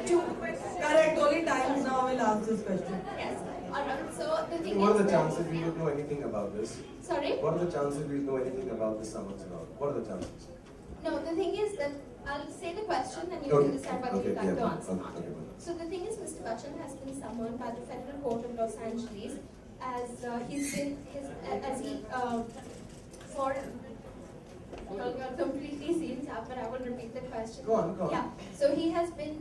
two. Correct. Only time now will ask this question. Yes. Alright. So the thing What is are the that- chances we would know anything about this? Sorry. What are the chances we know anything about this summons and all? What are the chances? No, the thing is that I'll say the question and you Okay. can decide whether Okay, you'd like yeah, to answer. okay, okay. So the thing is, Mr. Bachchan has been summoned by the Federal Court of Los Angeles as for you're completely seen up, but I will repeat the question. Go on. Yeah. So he has been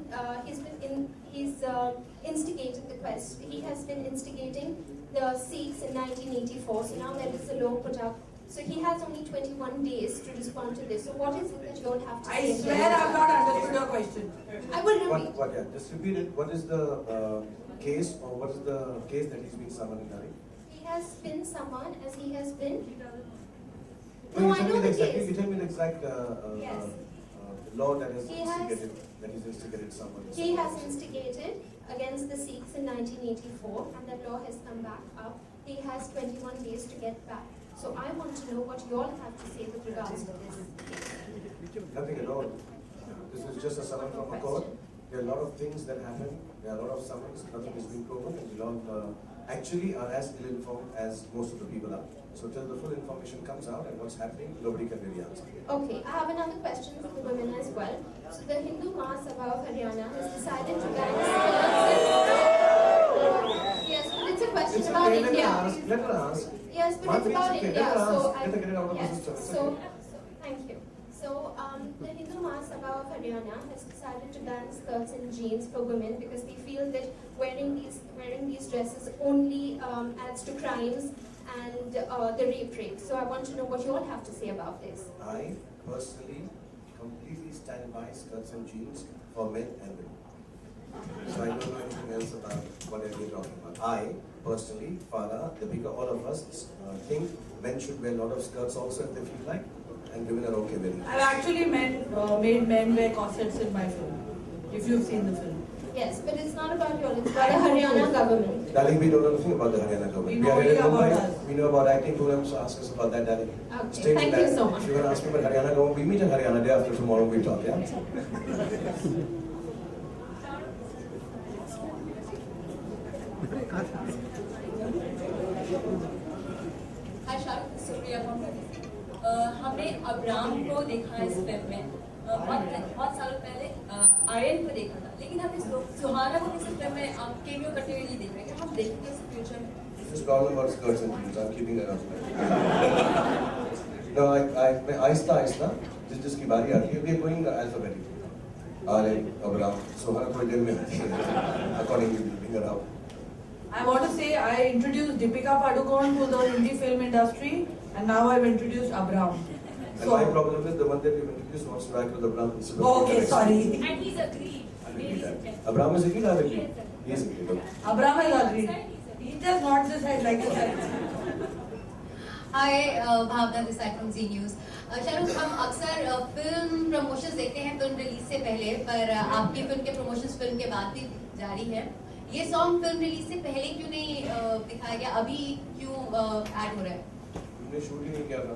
instigated the quest. He has been instigating the Sikhs in 1984. So now there is a law put up. So he has only 21 days to respond to this. So what is it that you all have to I say? swear I've not understood your question. I will repeat. What, yeah, just repeat it. What is the case, or what is the case that he's been summoned in Delhi? He has been summoned as he has been. No, No, you I tell know me the the exact, case. you tell me the exact Yes. law that is He has- instigated someone. He has instigated against the Sikhs in 1984 and that law has come back up. He has 21 days to get back. So I want to know what you all have to say with regards to this. Nothing at all. This is just a summon from a court. There are a lot of things that happen. There are a lot of summons. Nothing has been proven, and we all actually are as ill-informed as most of the people are. So till the full information comes out and what's happening, nobody can really answer. Okay, I have another question for the women as well. So the Hindu Mahasabha of Haryana has decided to ban Yes, but it's a question It's about okay, let her India. ask. Let her ask. Yes, but Madhuri, it's about it's okay. India. Let her So ask. Let her get it out of the yes. system. It's So okay. thank you. So the Hindu Mahasabha of Haryana has decided to ban skirts and jeans for women because they feel that wearing these dresses only adds to crimes and the rape rate. So I want to know what you all have to say about this. I personally completely stand by skirts and jeans for men and women. So I don't know anything else about whatever you're talking about. I personally, Farah, Deepika, all of us think men should wear a lot of skirts also if they feel like, and women are okay wearing it. I've actually made men wear corsets in my film. If you've seen the film. Yes, but it's not about you all. It's about the Haryana government. Darling, we don't know anything about the Haryana government. We We know are here in only about Mumbai. us. We know about acting programs, so ask us about that, darling. Okay, Stay thank tuned, you so darling. much. If you're going to ask me about Haryana government, we meet in Haryana day after tomorrow, we talk, yeah? हाय शाहरुख, सुप्रिया हमने Abram को देखा है इस film में बहुत सालों पहले आर्यन को देखा था, लेकिन हम इस सुहाना को किसी फिल्म में केमियो करते हुए नहीं देख रहे हैं। हम देखेंगे इस फ्यूचर में। This is problem about skirts and jeans. I'm keeping that up. No, मैं आहिस्ता जिसकी बारी आती है, we are going alphabetically. Aryan, AbRam, Suhana थोड़ी देर में आती है. Accordingly, we'll bring her out. I want to say I introduced Deepika Padukone to the Hindi film industry, and now I've introduced Abram. And my problem is the one that we've introduced wants to act with Abraham instead of Okay, sorry. And he's agreed. Abraham is agreed, I've agreed. He is agreed. Okay. Abram has agreed. He just nods his head like this. Hi Bhavna this side from Zee News. Shahrukh, हम अक्सर film promotions देखते हैं film release से पहले, पर आपकी film के promotions film के बाद भी जारी है। ये सॉन्ग फिल्म रिलीज से पहले क्यों नहीं दिखाया गया, अभी क्यों ऐड हो रहा है? हमने शूट ही नहीं किया था।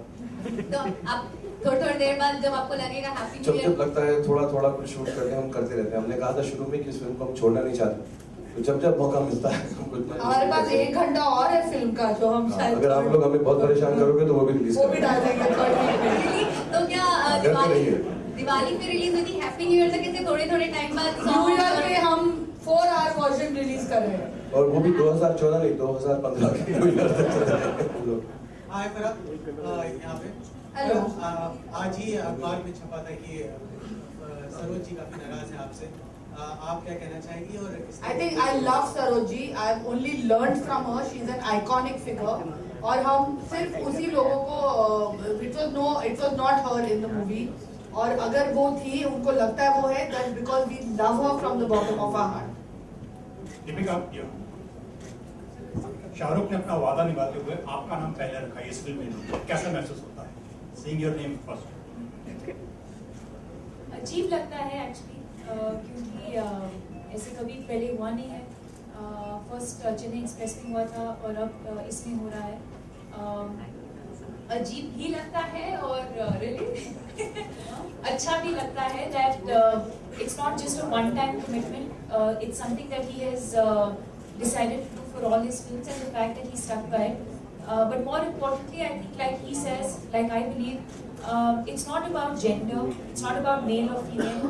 तो आप थोड़ी देर बाद जब आपको लगेगा हैप्पी न्यू जब ईयर, लगता है थोड़ा कुछ शूट करते हैं, हम करते रहते हैं। हमने कहा था शुरू में कि इस फिल्म को हम छोड़ना नहीं चाहते, तो जब मौका मिलता है हम कुछ ना हमारे पास 1 घंटा और है फिल्म का जो हम शायद अगर आप लोग हमें बहुत परेशान करोगे तो वो भी रिलीज वो भी डाल देंगे 30 में। तो क्या नहीं है। दिवाली पे रिलीज हुई थी, हैप्पी न्यू ईयर तक इसे थोड़े टाइम बाद न्यू ईयर पे हम 4 आवर वर्जन रिलीज कर रहे हैं। और वो भी 2014 नहीं 2015 के न्यू ईयर तक चलेगा। हाय फरा, यहाँ पे हेलो। आज ही अखबार में छपा था कि सरोज जी काफी नाराज है आपसे। आप क्या कहना चाहेंगी? और I think I love Sarojji. I've only learned from her. She's an iconic figure. और हम सिर्फ उसी लोगों को it was not her in the movie. और अगर वो थी, उनको लगता है वो है, that's because we love her from the bottom of our heart. Deepika, Shahrukh ने अपना वादा निभाते हुए आपका नाम पहले रखा है इस फिल्म में, कैसा महसूस होता है? Seeing your name first. अजीब लगता है एक्चुअली, क्योंकि ऐसे कभी पहले हुआ नहीं है। फर्स्ट चेन्नई एक्सप्रेस में हुआ था और अब इसमें हो रहा है। अजीब भी लगता है और really अच्छा भी लगता है that it's not just a one-time commitment. It's something that he has decided to do for all his films, and the fact that he stuck by it. But more importantly, I think, like he says, like I believe, it's not about gender. It's not about male or female.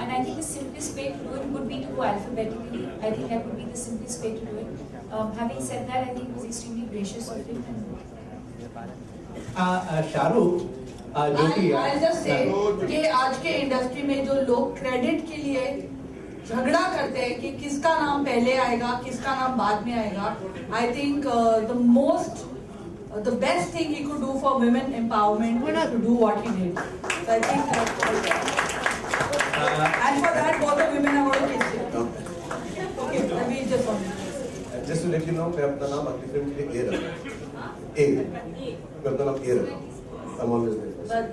And I think the simplest way to do it would be to go alphabetically. I think that would be the simplest way to do it. Having said that, I think it was extremely gracious of him. Shahrukh I'll just say कि आज के industry में जो लोग credit के लिए झगड़ा करते हैं कि किसका नाम पहले आएगा किसका नाम बाद में आएगा, I think the best thing he could do for women empowerment was to do what he did. So I think and for that both the women are going to kiss him. Okay, let me just one. Just to let you know, मैं अपना नाम अगली film के लिए A रखा मैं अपना नाम A रखा I'm always there. But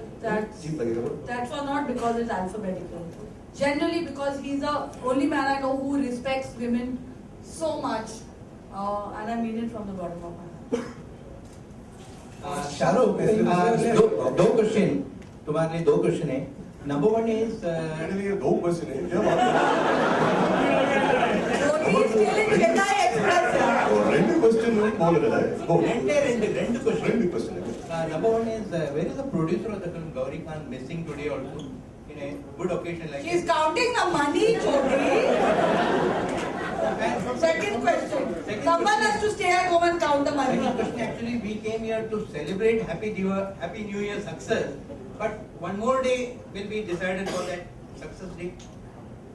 cheap लगेगा वो? that was not because it's alphabetical. Generally because he's the only man I know who respects women so much, and I mean it from the bottom of my heart. Shahrukh दो question तुम्हारे लिए, 2 question है. Number 1 is मेरे लिए 2 question है, क्या बात है? So he's feeling the guy express. और 2 क्वेश्चन बोल रहा है वो రెండు क्वेश्चन. 2 क्वेश्चन है. Number 1 is where is the producer of the film Gauri Khan missing today also in a good occasion like She's this? counting the money, Choti. Second question. Someone has to stay at home and count the money. Second question, actually we came here to celebrate Happy New Year success, but one more day will be decided for that success day.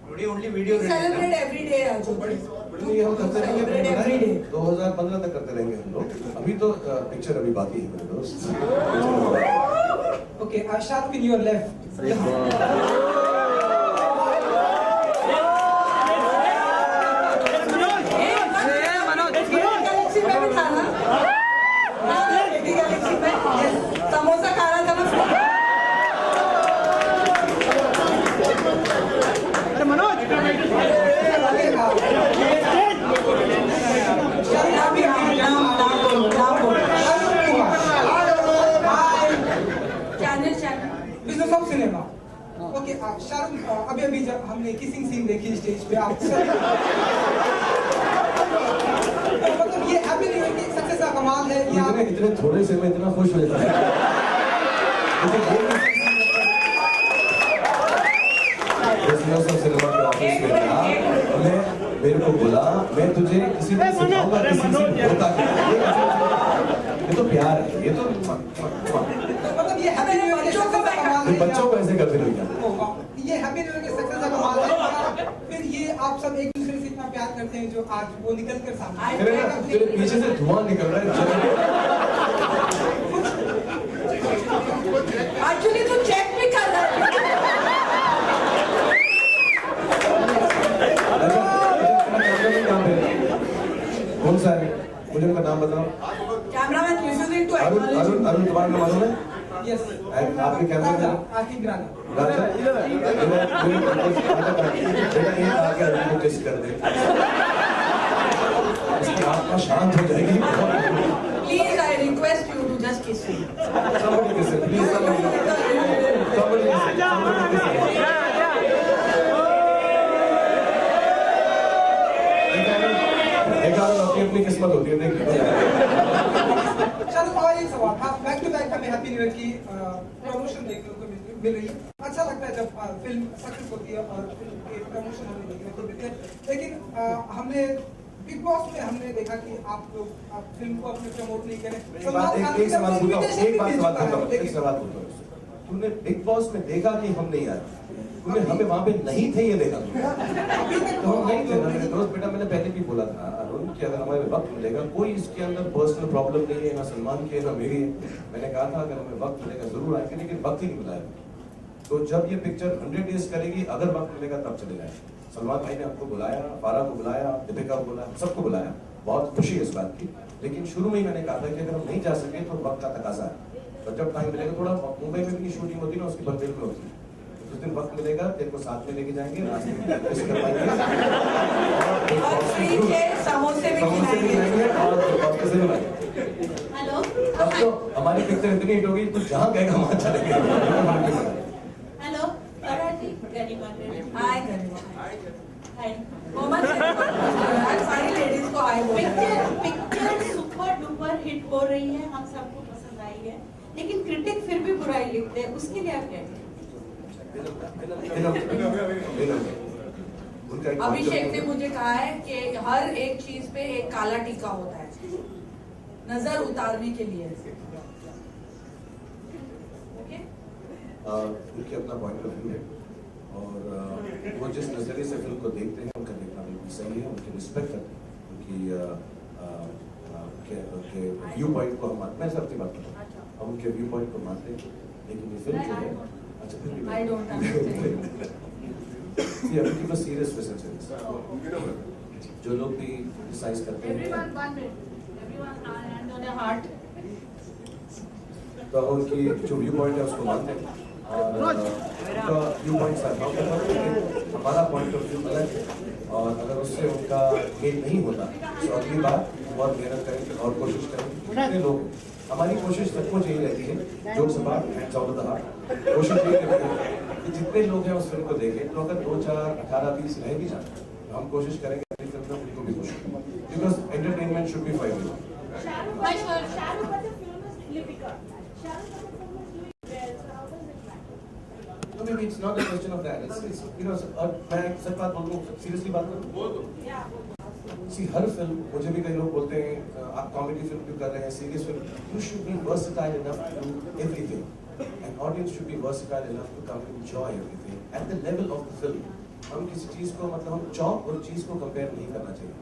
Today only video We release. celebrate every day, Choti. ये हम करते रहेंगे, Celebrate every day. 2015 तक करते रहेंगे हम लोग. अभी तो पिक्चर अभी बाकी है मेरे दोस्त. Okay, Shahrukh, in your left. Galaxy में भी था ना? गैलेक्सी में समोसा खा रहा था ना? Business of cinema. Okay, Shahrukh, अभी जब हमने किसिंग सीन देखी स्टेज पे आप मतलब ये हैप्पी न्यू ईयर की सक्सेस का कमाल है. ये आप इतने थोड़े से मैं इतना खुश हो जाता है. सिनेमा के ऑफिस में गया, मेरे को बोला मैं तुझे किसी को सिखाऊंगा किसी से होता क्या. ये तो प्यार है, ये तो मतलब ये हैप्पी न्यू ईयर के सक्सेस का कमाल है. बच्चों को ऐसे करते रहिए. ये हैप्पी न्यू ईयर के सक्सेस का कमाल है. फिर ये आप सब एक दूसरे से इतना प्यार करते हैं जो आज वो निकल कर सामने तेरे पीछे से धुआं निकल रहा है. एक्चुअली तू चेक भी कर रहा है. कौन सा है मुझे उनका नाम बताओ. Cameraman refusing to Arun Arun Arun तुम्हारा नाम मालूम है? यस. आपके कैमरे में आतिक राना. राजा ये आगे अरुण को टेस्ट कर दे. इसकी आत्मा शांत हो जाएगी. Please, I request you to just kiss me. Somebody kiss him, please. Somebody kiss him. एक आदमी अपनी अपनी किस्मत होती है. देखिए चलो और एक सवाल. हाँ, बैक टू बैक हमें हैप्पी न्यू ईयर की प्रमोशन देखने को मिल रही है. अच्छा लगता है जब फिल्म सक्सेस होती है और फिल्म की प्रमोशन हमें देखने को मिलती है. लेकिन हमने बिग बॉस में हमने देखा कि आप लोग फिल्म को अपने प्रमोट नहीं करें. एक सवाल पूछता हूँ. तुमने बिग बॉस में देखा कि हम नहीं आए? तुमने हमें वहाँ पे नहीं थे ये देखा? तो हम नहीं थे ना मेरे दोस्त. बेटा मैंने पहले भी बोला था अरुण कि अगर हमें वक्त मिलेगा, कोई इसके अंदर पर्सनल प्रॉब्लम नहीं है, ना सलमान की है ना मेरी है. मैंने कहा था अगर हमें वक्त मिलेगा जरूर आएंगे, लेकिन वक्त ही नहीं मिला है. तो जब ये पिक्चर 100 डेज करेगी, अगर वक्त मिलेगा तब चले जाए. सलमान भाई ने आपको बुलाया, फारा को बुलाया, दीपिका को बुलाया, सबको बुलाया. बहुत खुशी है इस बात की. लेकिन शुरू में ही मैंने कहा था कि अगर हम नहीं जा सके तो वक्त का तकाजा है. तो जब टाइम मिलेगा, थोड़ा मुंबई में भी शूटिंग होती है ना, उसकी बंदेल में होती है, उस दिन वक्त मिलेगा तेरे को साथ में लेके जाएंगे, रास्ते में प्रैक्टिस करवाएंगे, समोसे भी समोसे भी खिलाएंगे. खाएंगे और वापस से भी लाएंगे. हेलो. तो हमारी पिक्चर इतनी हिट होगी, तू जहाँ कहेगा वहाँ चलेंगे। हेलो जी, गरिमा। हाय हाय सारी लेडीज को हाय बोल। पिक्चर सुपर डुपर हिट हो रही है, हम सबको पसंद आई है, लेकिन क्रिटिक फिर भी बुराई लिखते हैं, उसके लिए आप क्या कहेंगे? अभिषेक ने मुझे कहा है कि हर एक चीज पे एक काला टीका होता है, नजर उतारने के लिए। ओके, उनके अपना पॉइंट ऑफ व्यू है और वो जिस नजरिए से फिल्म को देखते हैं उनका देखना बिल्कुल सही है, उनकी रिस्पेक्ट करते हैं, उनके व्यू पॉइंट को हम मानते हैं। सबकी बात करते हैं, हम उनके व्यू पॉइंट को मानते हैं, लेकिन ये फिल्म जो है अच्छा फिर भी I don't understand. See, I will give a serious message in this. जो लोग भी क्रिटिसाइज करते हैं तो हम उनकी जो व्यू पॉइंट है उसको मानते हैं और उनका व्यू पॉइंट हमारा पॉइंट ऑफ व्यू अलग है और अगर उससे उनका मेल नहीं होता तो अगली बार बहुत मेहनत करेंगे और कोशिश करेंगे। कितने लोग, हमारी कोशिश सचमुच यही रहती है, jokes apart, hands out of the heart, कोशिश यही रहती है कि जितने लोग हैं उस फिल्म को देखें तो अगर 2, 4, 18, 20 रह भी जाए तो हम कोशिश करेंगे अपनी फिल्म में उनको भी खुश करें, because entertainment should be for everyone. No, maybe it's not a question of that. It's you know, मैं सच बात बोल दूँ, सीरियसली बात करूँ। See, हर फिल्म, मुझे भी कई लोग बोलते हैं आप कॉमेडी फिल्म क्यों कर रहे हैं, serious film, you should be versatile enough to do everything. An audience should be versatile enough to come and enjoy everything at the level of the film. हम किसी चीज को मतलब हम चौक और चीज को कंपेयर नहीं करना चाहिए,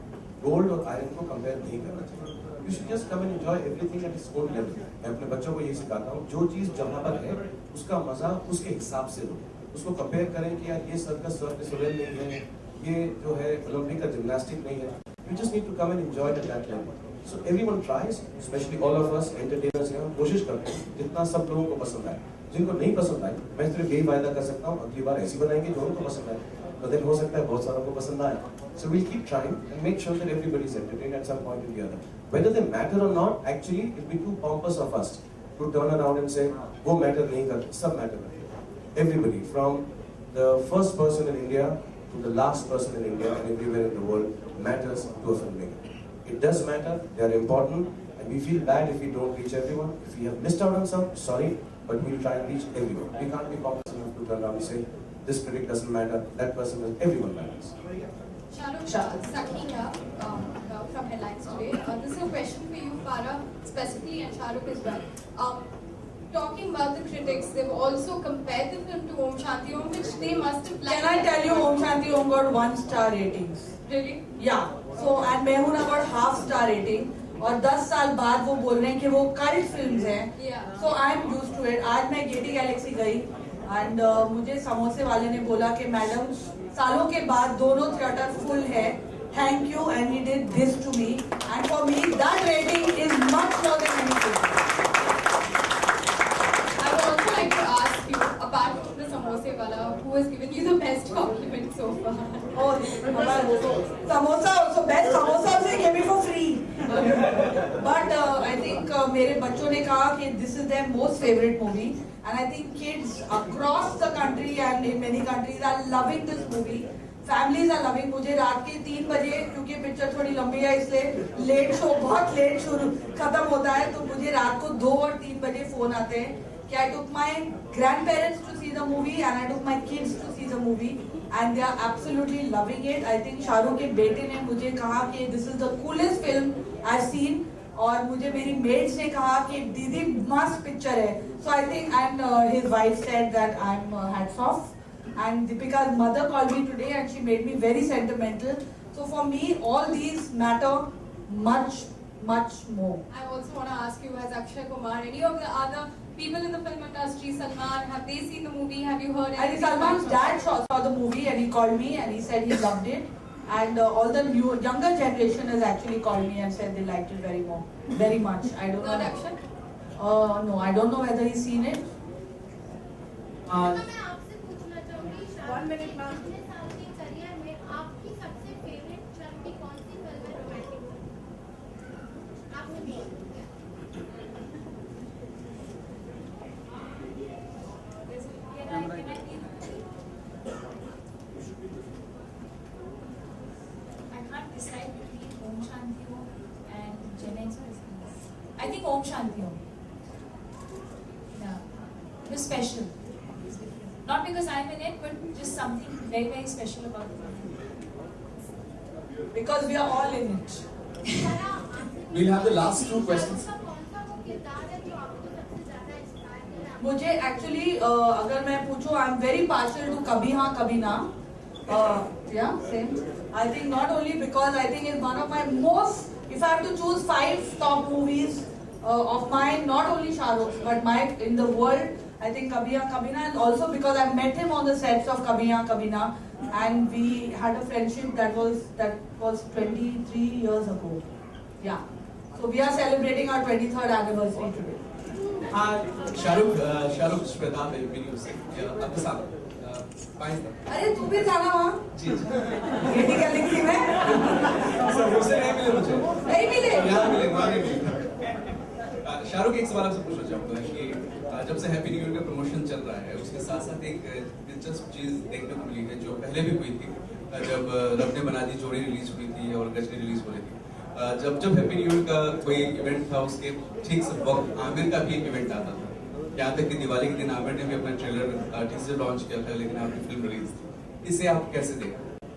गोल्ड और आयरन को कंपेयर नहीं करना चाहिए। You should just come and enjoy everything at its own level. मैं अपने बच्चों को यही सिखाता हूँ, जो चीज जहाँ पर है उसका मजा उसके हिसाब से लो, उसको कंपेयर करें कि यार ये सर्कस सोलेन नहीं है, ये जो है ओलंपिक का जिम्नास्टिक नहीं है। You just need to come and enjoy it at that level. So everyone tries, especially all of us entertainers हैं, हम कोशिश करते हैं जितना सब लोगों को पसंद आए। जिनको नहीं पसंद आए, मैं सिर्फ यही वायदा कर सकता हूँ अगली बार ऐसी बनाएंगे जो उनको पसंद आए, तो then हो सकता है बहुत सारों को पसंद आए। So we'll keep trying and make sure that everybody is entertained at some point or the other. Whether they matter or not, actually it will be too pompous of us to turn around and say वो matter नहीं करते, सब matter करते हैं। Everybody, from the first person in India to the last person in India and everywhere in the world matters to a filmmaker. It does matter, they are important, and we feel bad if we don't reach everyone. If we have missed out on some, sorry, but we'll try and reach everyone. We can't be pompous enough to turn around and say, this critic doesn't matter, that person does, everyone matters. Shahrukh, Sakhi here from Headlines Today. This is a question for you, Farah, specifically, and Shahrukh as well. Talking about the critics, they've also compared the film to Om Shanti Om, which they must have liked. Can I tell you, Om Shanti Om got 1-star ratings. Really? Yeah. So and Mehuna got half-star rating. और 10 साल बाद वो बोल रहे हैं कि वो cult films हैं. Yeah. So I'm used to it. आज मैं गेटी गैलेक्सी गई and मुझे समोसे वाले ने बोला कि मैडम सालों के बाद दोनों थिएटर फुल है. Thank you, and he did this to me. And for me, that rating is much more than anything. I would also like to ask you, apart from the samosa wala, who has given you the best compliment so far? Oh, samosa also best samosa also gave me for free. But I think मेरे बच्चों ने कहा कि this is their most favorite movie, and I think kids across the country and in many countries are loving this movie. Families are loving. मुझे रात के 3 बजे, क्योंकि पिक्चर थोड़ी लंबी है इसलिए लेट शो बहुत लेट शुरू खत्म होता है, तो मुझे रात को 2 और 3 बजे फोन आते हैं कि I took my grandparents to see the movie and I took my kids to see the movie and they are absolutely loving it. I think Shahrukh के बेटे ने मुझे कहा कि this is the coolest film I've seen, और मुझे मेरी mats ने कहा कि दीदी मस्त पिक्चर है. So I think and his wife said that I'm hats off. And Deepika's mother called me today and she made me very sentimental. So for me, all these matter much, much more. I also want to ask you, as Akshay Kumar, any of the other people in the film industry, Salman, have they seen the movie? Have you heard I think anything? Salman's dad saw the movie and he called me and he said he loved it. And all the younger generation has actually called me and said they liked it very much. I don't Not know. Akshay? No, I don't know whether he's seen it. One minute, ma'am. अपने साल के career में आपकी सबसे favourite film की कौन सी film है romantic? आपने I think Om Shanti Om. Yeah, it was special. Not because I'm in it, but just something very, very special about the film. Because we are all in it. We'll have the last two questions. मुझे actually अगर मैं पूछूं, आई am very partial two कभी हाँ कभी ना. Yeah, same. I think not only because I think it's one of my most, if I have to choose 5 top movies of mine, not only Shah Rukh's, but my in the world, I think Kabhi Haan Kabhi Na, and also because I met him on the sets of Kabhi Haan Kabhi Na, and we had a friendship that was 23 years ago. Yeah. So we are celebrating our 23rd anniversary today. Shahrukh Shweta video से आपके साथ अरे तू भी जाना वहाँ? जी ये क्या लिखी मैं? सर उसे नहीं मिले मुझे, नहीं मिले? यहाँ मिले, वहाँ नहीं मिले। शाहरुख एक सवाल आपसे पूछना चाहूँगा कि जब से हैप्पी न्यू ईयर का प्रमोशन चल रहा है, उसके साथ साथ एक दिलचस्प चीज देखने को मिली है जो पहले भी हुई थी, जब रब ने बना दी जोड़ी रिलीज हुई थी और गजनी रिलीज हो रही थी। जब हैप्पी न्यू ईयर का कोई इवेंट था, उसके ठीक से वक्त आमिर का भी एक इवेंट आता था। यहाँ तक कि दिवाली के दिन आमिर ने भी अपना ट्रेलर टीजर लॉन्च किया था, लेकिन आपकी फिल्म रिलीज थी। इसे आप कैसे देखते?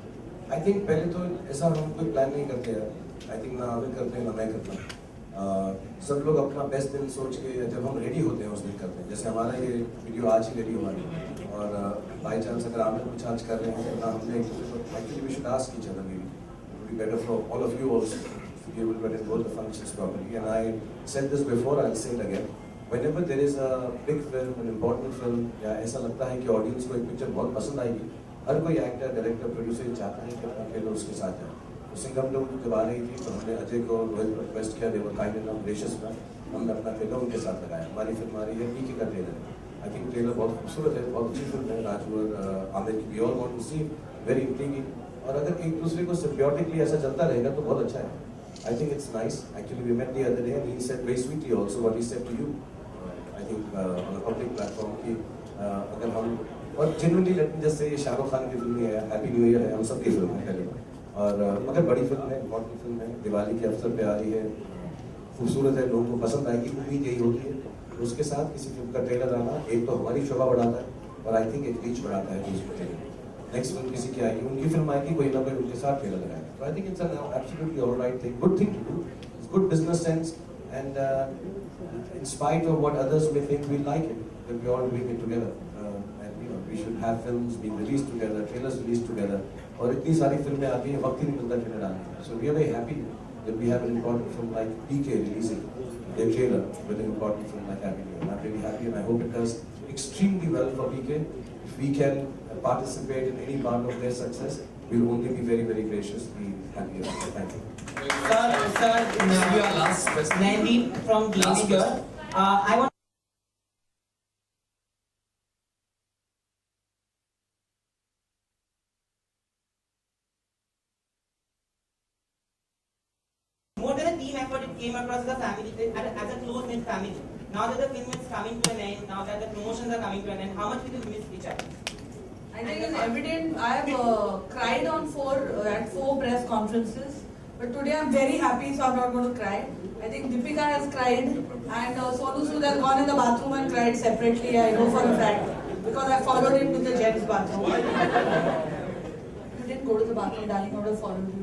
आई थिंक पहले तो ऐसा हम कोई प्लान नहीं करते हैं। आई थिंक ना आमिर करते हैं ना मैं करता हूँ। सब लोग अपना बेस्ट दिन सोच के जब हम रेडी होते हैं उस दिन करते हैं। जैसे हमारा ये वीडियो आज ही रेडी हुआ है और बाई चांस अगर आमिर कुछ आज कर रहे हैं ना, हमने actually we should ask each other, it would be better for all of you also to be able to attend both the functions properly. And I said this before, I'll say it again. Whenever there is a big film, an important film, या ऐसा लगता है कि audience को एक picture बहुत पसंद आएगी, हर कोई एक्टर, डायरेक्टर, प्रोड्यूसर चाहता है कि अपना फिल्म उसके साथ जाए। तो सिंघम लोग जब आ रही थी तो हमने अजय को रोहित को रिक्वेस्ट किया, they were kind enough, gracious enough, हमने अपना फिल्म उनके साथ लगाया। हमारी फिल्म आ रही है पीके का ट्रेलर है। आई थिंक ट्रेलर बहुत खूबसूरत है, बहुत अच्छी फिल्म है। राजू और आमिर की, we all want to see, very intriguing. और अगर एक दूसरे को सिम्बियोटिकली ऐसा चलता रहेगा तो बहुत अच्छा है। I think it's nice. Actually, we met the other day and he said very sweetly also what he said to you. I think on a public platform कि अगर हम, और genuinely let me just say, ये शाहरुख खान की film है, happy new year है, हम सबकी फिल्म है पहले, और मगर बड़ी फिल्म है, इम्पोर्टेंट फिल्म है, दिवाली के अवसर पे आ रही है, खूबसूरत है, लोगों को पसंद आएगी, उम्मीद यही होती है। उसके साथ किसी फिल्म का ट्रेलर आना एक तो हमारी शोभा बढ़ाता है और आई थिंक एक रीच बढ़ाता है दूसरे ट्रेलर। नेक्स्ट फिल्म किसी की आएगी, उनकी फिल्म आएगी, कोई ना कोई उनके साथ ट्रेलर लगाएगा। So I think it's an absolutely all right thing, good thing to do. It's good business sense, and in spite of what others may think, we like it that we all doing it together. And you know, we should have films being released together, trailers released together. और इतनी सारी फिल्में आती हैं, वक्त ही नहीं मिलता trailer डालने का। So we are very happy that we have an important film like PK releasing their trailer with an important film like Happy New Year. I'm really happy, and I hope it does extremely well for PK. If we can participate in any part of their success, we'll only be very, very graciously happy about it. Thank you. Sir, now your last question. Nandi from Last here. I want more than a team effort, it came across as a family, as a close-knit family. Now that the film is coming to an end, now that the promotions are coming to an end, how much will you miss each other? I think it's evident. I have cried on at four press conferences, but today I'm very happy, so I'm not going to cry. I think Deepika has cried, and Sonu Sood has gone in the bathroom and cried separately. I know for a fact because I followed him to the gents' bathroom. You didn't go to the bathroom, darling. I would have followed you.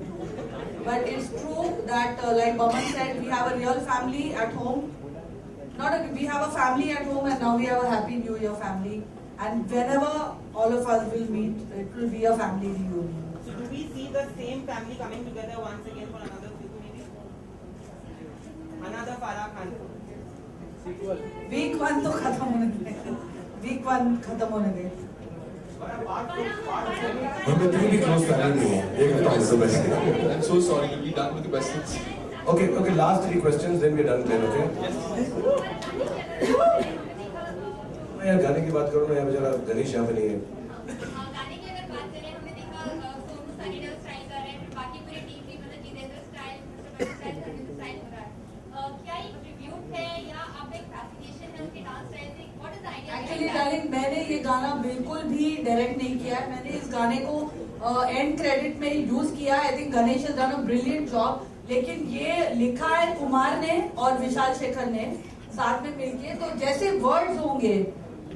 But it's true that, like Baman said, we have a real family at home. We have a family at home, and now we have a Happy New Year family. And whenever all of us will meet, it will be a family reunion. So do we see the same family coming together once again for another film maybe? Another Farah Khan. Week 1 तो खत्म होने दे. Week 1 खत्म होने दे. हमें इतनी भी close family नहीं है. एक हफ्ता इससे बस. I'm so sorry. We'll be done with the questions. Okay. Last 3 questions, then we're done. Then, okay. मैं यार गाने की बात करूँ ना, यार बेचारा गणेश यहाँ पे नहीं है। गाने की अगर बात करें, हमने देखा सोनू सनी देओल स्टाइल कर रहे हैं, फिर बाकी पूरी टीम भी मतलब जितेंद्र स्टाइल, स्टाइल हो रहा है। क्या ये ट्रिब्यूट है या आप एक फैसिनेशन है उनके डांस स्टाइल से? What is the idea? Actually, darling, मैंने ये गाना बिल्कुल भी डायरेक्ट नहीं किया है. मैंने इस गाने को एंड क्रेडिट में यूज किया. I think Ganesh has done a brilliant job. लेकिन ये लिखा है कुमार ने और विशाल शेखर ने साथ में मिलके, तो जैसे वर्ड्स होंगे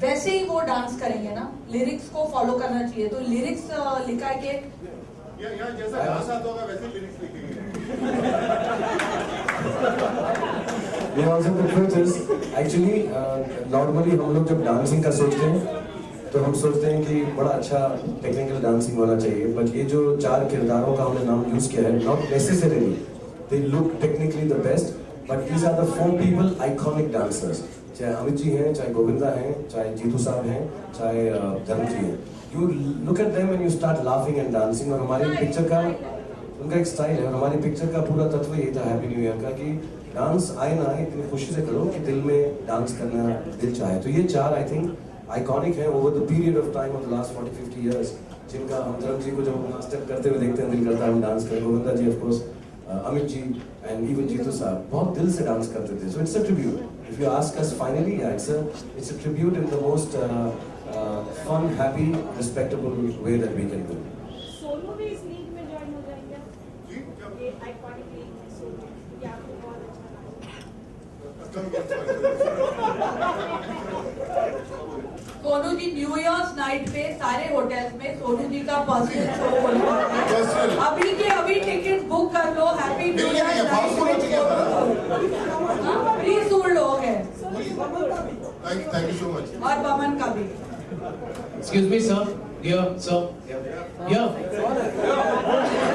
वैसे ही वो डांस करेंगे ना, लिरिक्स को फॉलो करना चाहिए। तो लिरिक्स लिखा है कि या जैसा भाषा होगा वैसे लिरिक्स लिखेंगे। Yeah, also the truth is, actually, normally हम लोग जब डांसिंग का सोचते हैं तो हम सोचते हैं कि बड़ा अच्छा टेक्निकल डांसिंग होना चाहिए, बट ये जो 4 किरदारों का हमने नाम यूज किया है, not necessarily they look technically the best, but these are the 4 people iconic dancers. चाहे अमित जी हैं, चाहे गोविंदा हैं, चाहे जीतू साहब हैं, चाहे धर्म जी हैं, you look at them and you start laughing and dancing. और हमारी पिक्चर का उनका एक स्टाइल है, और हमारी पिक्चर का पूरा तत्व यही था हैप्पी न्यू ईयर का कि डांस आए ना आए इतनी खुशी से करो कि दिल में डांस करना दिल चाहे। तो ये 4 आई थिंक आइकॉनिक है over the period of time of the last 40-50 years, जिनका हम धर्म जी को जब हम स्टेप करते हुए देखते हैं दिल करता है हम डांस करें। Govinda ji of course, Amit ji and even Jeetu साहब बहुत दिल से डांस करते थे। So it's a tribute, if you ask us finally, it's a tribute in the most fun, happy, respectable way that we can do. Sonu भी इस लीग में ज्वाइन हो जाएंगे, ये आइकॉनिक लीग में सोनू, ये आपको बहुत Sonu ji new years night पे सारे होटल्स में सोनू जी का पर्सनल शो होगा। अभी के अभी टिकट बुक कर लो, हैप्पी न्यू ईयर प्लीज सुन लोग हैं, थैंक यू सो मच। और बमन का भी। Excuse me, sir. Dear sir. Yeah.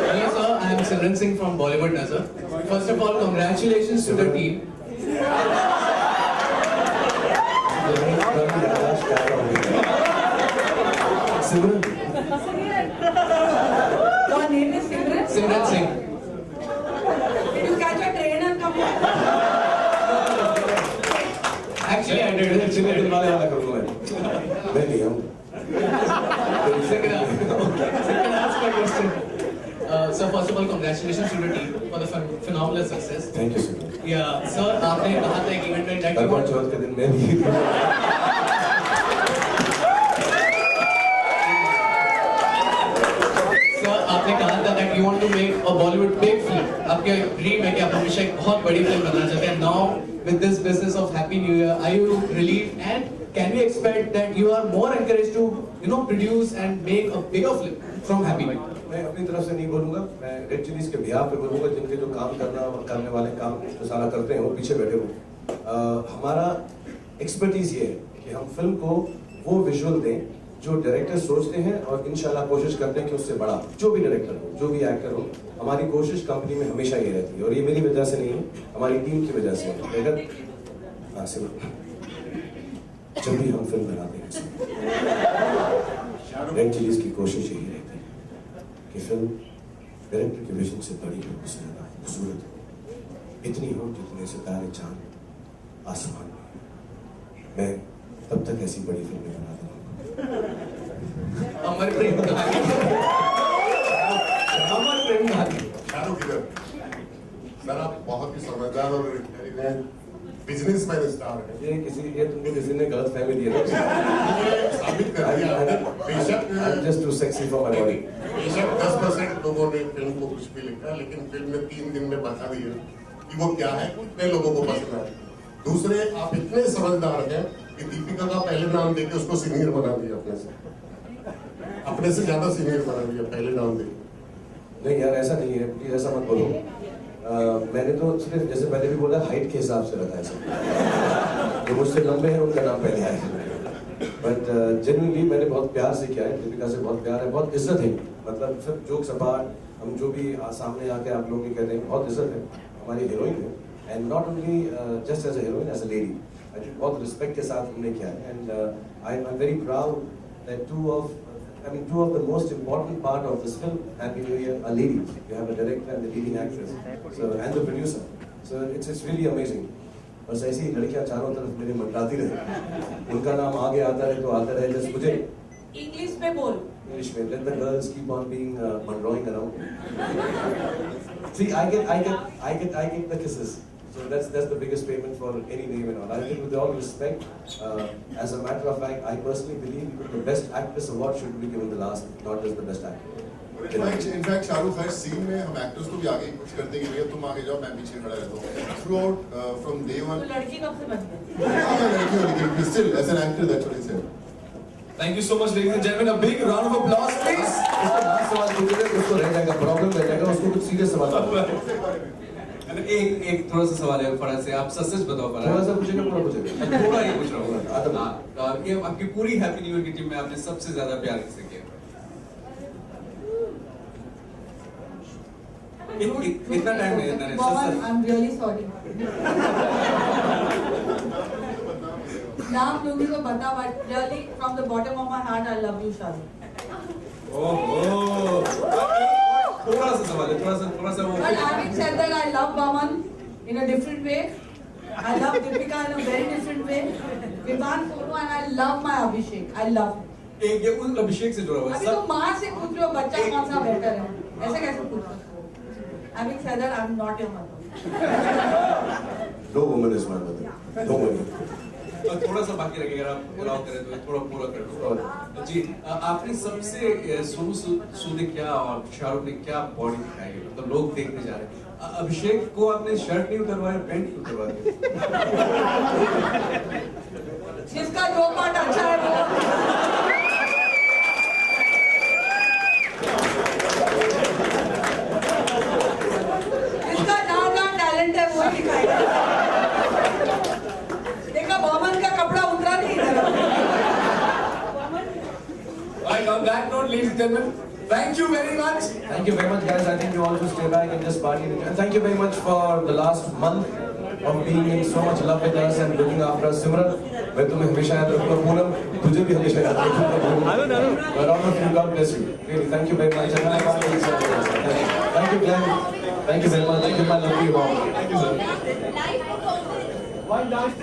Hello, sir. I am Simran Singh from Bollywood, na, sir. First of all, congratulations to the team. Simran. Your name is Simran? Simran Singh. Did you catch a train and come here? Actually, I did. Actually, दिल वाले वाला करूँगा मैं नहीं हूँ। Second ask my question. So first of all, congratulations to the team for the phenomenal success. Thank you, sir. Yeah, sir. आपने कहा था एक इवेंट में that you करवा want चौथ के दिन मैं भी Sir, आपने कहा था that you want to make a Bollywood big film. आपके ड्रीम है कि आप हमेशा एक बहुत बड़ी फिल्म बनना चाहते हैं. Now with this business of Happy New Year, are you relieved and can we expect that you are more encouraged to produce and make a bigger film from Happy New Year? मैं अपनी तरफ से नहीं बोलूँगा, मैं red chillies के बिहार पे बोलूँगा, जिनके जो काम करने वाले काम जो सारा करते हैं वो पीछे बैठे हो। हमारा एक्सपर्टीज ये है कि हम फिल्म को वो विजुअल दें जो डायरेक्टर सोचते हैं, और इंशाल्लाह कोशिश करते हैं कि उससे बड़ा जो भी डायरेक्टर हो, जो भी एक्टर हो, हमारी कोशिश कंपनी में हमेशा ये रहती है। और ये मेरी वजह से नहीं है, हमारी टीम की वजह से है। अगर जब भी हम फिल्म बनाते हैं रेड चिलीज की कोशिश यही रहती है कि फिल्म डायरेक्टर के विजन से बड़ी हो, उससे ज्यादा खूबसूरत हो, इतनी हो जितने सितारे चांद आसमान में। मैं तब तक ऐसी बड़ी फिल्में बना दूंगा। अमर प्रेम कहानी। अमर प्रेम कहानी। शाहरुख इधर सर, आप बहुत ही समझदार और इंटेलिजेंट बिजनेसमैन स्टार है। ये तुमको किसी ने गलत फहमी दी है साबित कर दिया आपने। बेशक just too sexy for my body. बेशक 10% लोगों ने फिल्म को कुछ भी लिखा, लेकिन फिल्म ने 3 दिन में बता दिया कि वो क्या है, कितने लोगों को पसंद आया। दूसरे, आप इतने समझदार हैं कि दीपिका का पहले नाम देके उसको सीनियर बना दिया, अपने से ज्यादा सीनियर बना दिया पहले नाम देके। नहीं यार, ऐसा नहीं है, प्लीज ऐसा मत बोलो। मैंने तो सिर्फ जैसे पहले भी बोला हाइट के हिसाब से रखा है सब, जो मुझसे लंबे हैं उनका नाम पहले आया है। बट जेन्युइनली मैंने बहुत प्यार से किया है, दीपिका से बहुत प्यार है, बहुत इज्जत है। मतलब सिर्फ जोक सपाट हम जो भी सामने आके आप लोगों की कहते हैं, बहुत इज्जत है, हमारी हीरोइन है। And not only just as a heroine, as a lady. बहुत रिस्पेक्ट के साथ हमने किया है। And I am very proud that two of the most important part of this film, Happy New Year, are ladies. You have a director and the leading actress, and the producer. So it's really amazing. बस ऐसी ही लड़कियां चारों तरफ मेरी मंडराती रहे, उनका नाम आगे आता रहे तो आता रहे। जस्ट मुझे इंग्लिश में बोल। English में let the girls keep on being mandroing around. See, I get the kisses. So that's the biggest payment for any name and all. I think with all respect, as a matter of fact, I personally believe the best actress award should be given the last, not just the best actor. In fact Shahrukh हर scene में हम actors को भी आगे push करते हैं कि भैया तुम आगे जाओ, मैं पीछे खड़ा रहता हूँ। Through out from day one. तो लड़की कब से बन गई? हाँ मैं लड़की हूँ लेकिन still as an actor that's what he said. Thank you so much, ladies and gentlemen. A big round of applause, please. इसका लास्ट सवाल पूछोगे तो उसको रह जाएगा, प्रॉब्लम रह जाएगा, उसको कुछ सीरियस सवाल एक थोड़ा सा सवाल है फराज से, आप सच सच बताओ फराज। थोड़ा सा पूछेगा, पूरा पूछेगा। थोड़ा ही पूछ रहा हूँ। कि आपकी पूरी हैप्पी न्यू ईयर की टीम में आपने सबसे ज्यादा प्यार किससे किया? इतना टाइम नहीं देना Boman, I'm really sorry. नाम लूंगी तो बता, but really from the bottom of my heart I love you, Shahrukh. ओहो, थोड़ा सा सवाल है, थोड़ा सा वो। But having said that, I love Boman in a different way. I love Deepika in a very different way. Vivaan Sonu and I love my Abhishek. I love. एक ये उन अभिषेक से जुड़ा हुआ है। अभी तो माँ से पूछ लो बच्चा कौन सा बेहतर है, ऐसे कैसे पूछ सकते हो? Having said that, I'm not your mother. No woman is my mother. No one. थोड़ा सा बाकी रखेगा, आप अलाउ करें तो थोड़ा पूरा कर दो। जी, आपने सबसे सोनू सूद ने क्या और शाहरुख ने क्या बॉडी दिखाई है, मतलब लोग देखने जा रहे हैं। अभिषेक को आपने शर्ट नहीं उतरवाया, पैंट क्यों उतरवा दिया? जिसका जो पार्ट अच्छा है वो। जिसका जहाँ टैलेंट है वो दिखाएगा। देखा बॉमन का कपड़ा उतरा नहीं इधर। Alright, on that note, ladies and gentlemen, thank you very much. Thank you very much, guys. I think you all should stay back and just party. And thank you very much for the last month of being in so much love with us and looking after us. Simran, मैं तुम्हें हमेशा याद रखूंगा। पूनम, तुझे भी हमेशा याद रखूंगा। But all of you, God bless you. Really, thank you very much. Thank you, Glenn. Thank you very much. Thank you, my lovely mom. Thank you, sir. Dance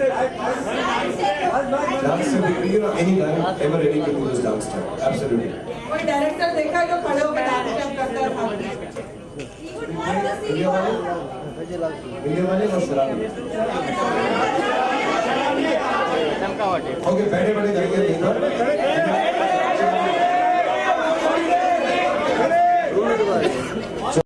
step, you know, any guy ever ready to do this dance step. Absolutely. कोई director देखा है जो खड़े होकर dance step करता है सामने? India वाले और शराब। ओके, बैठे बैठे करेंगे।